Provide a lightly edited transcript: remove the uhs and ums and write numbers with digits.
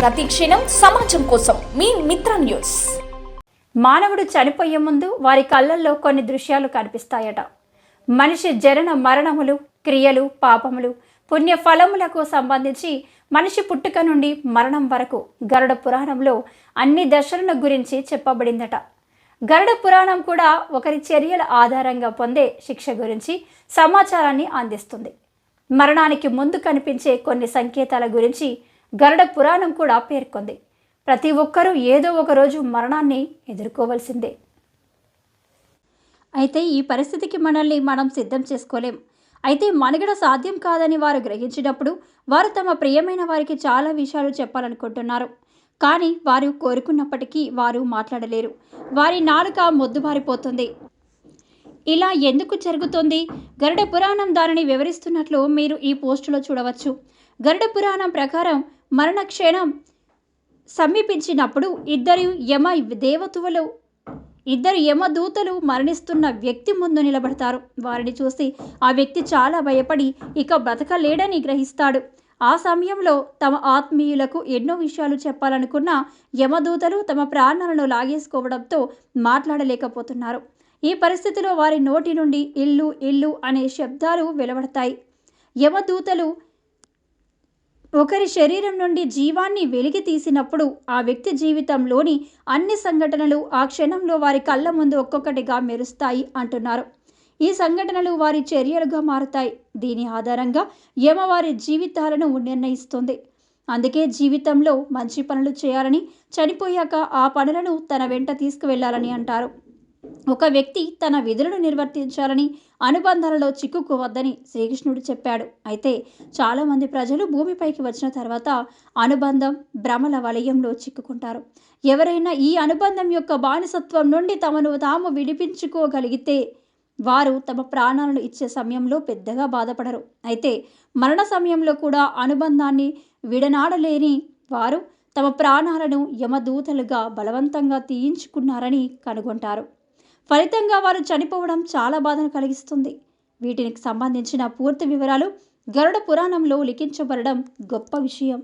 ప్రతి క్షణం సమాజం కోసం మీ మిత్ర న్యూస్. మానవుడు చనిపోయే ముందు వారి కళ్ళల్లో కొన్ని దృశ్యాలు కనిపిస్తాయట. మనిషి జనన మరణములు, క్రియలు, పాపములు, పుణ్య ఫలములకు సంబంధించి మనిషి పుట్టుక నుండి మరణం వరకు గరుడ పురాణంలో అన్ని దశలను గురించి చెప్పబడిందట. గరుడ పురాణం కూడా ఒకరి చర్యల ఆధారంగా పొందే శిక్ష గురించి సమాచారాన్ని అందిస్తుంది. మరణానికి ముందు కనిపించే కొన్ని సంకేతాల గురించి గరుడ పురాణం కూడా పేర్కొంది. ప్రతి ఒక్కరూ ఏదో ఒక రోజు మరణాన్ని ఎదుర్కోవాల్సిందే. అయితే ఈ పరిస్థితికి మనల్ని మనం సిద్ధం చేసుకోలేం. అయితే మనుగడ సాధ్యం కాదని వారు గ్రహించినప్పుడు వారు తమ ప్రియమైన వారికి చాలా విషయాలు చెప్పాలనుకుంటున్నారు. కానీ వారు కోరుకున్నప్పటికీ వారు మాట్లాడలేరు. వారి నాలుక మొద్దుబారిపోతుంది. ఇలా ఎందుకు జరుగుతుంది? గరుడ పురాణం దానిని వివరిస్తున్నట్లు మీరు ఈ పోస్టులో చూడవచ్చు. గరుడ పురాణం ప్రకారం మరణ క్షణం సమీపించినప్పుడు ఇద్దరు యమదూతలు మరణిస్తున్న వ్యక్తి ముందు నిలబడతారు. వారిని చూసి ఆ వ్యక్తి చాలా భయపడి ఇక బ్రతకలేడని గ్రహిస్తాడు. ఆ సమయంలో తమ ఆత్మీయులకు ఎన్నో విషయాలు చెప్పాలనుకున్న యమదూతలు తమ ప్రాణాలను లాగేసుకోవడంతో మాట్లాడలేకపోతున్నారు. ఈ పరిస్థితిలో వారి నోటి నుండి ఇల్లు ఇల్లు అనే శబ్దాలు వెలువడతాయి. యమదూతలు ఒకరి శరీరం నుండి జీవాన్ని వెలికి తీసినప్పుడు ఆ వ్యక్తి జీవితంలోని అన్ని సంఘటనలు ఆ క్షణంలో వారి కళ్ళ ముందు ఒక్కొక్కటిగా మెరుస్తాయి అంటున్నారు. ఈ సంఘటనలు వారి చర్యలుగా మారుతాయి. దీని ఆధారంగా యమ వారి జీవితాలను నిర్ణయిస్తుంది. అందుకే జీవితంలో మంచి పనులు చేయాలని, చనిపోయాక ఆ పనులను తన వెంట తీసుకువెళ్లాలని అంటారు. ఒక వ్యక్తి తన విధులను నిర్వర్తించాలని, అనుబంధాలలో చిక్కుకోవద్దని శ్రీకృష్ణుడు చెప్పాడు. అయితే చాలామంది ప్రజలు భూమిపైకి వచ్చిన తర్వాత అనుబంధం భ్రమల వలయంలో చిక్కుకుంటారు. ఎవరైనా ఈ అనుబంధం యొక్క బానిసత్వం నుండి తమను తాము విడిపించుకోగలిగితే వారు తమ ప్రాణాలను ఇచ్చే సమయంలో పెద్దగా బాధపడరు. అయితే మరణ సమయంలో కూడా అనుబంధాన్ని విడనాడలేని వారు తమ ప్రాణాలను యమదూతలుగా బలవంతంగా తీయించుకున్నారని కనుగొంటారు. ఫలితంగా వారు చనిపోవడం చాలా బాధను కలిగిస్తుంది. వీటికి సంబంధించిన పూర్తి వివరాలు గరుడ పురాణంలో లిఖించబడడం గొప్ప విషయం.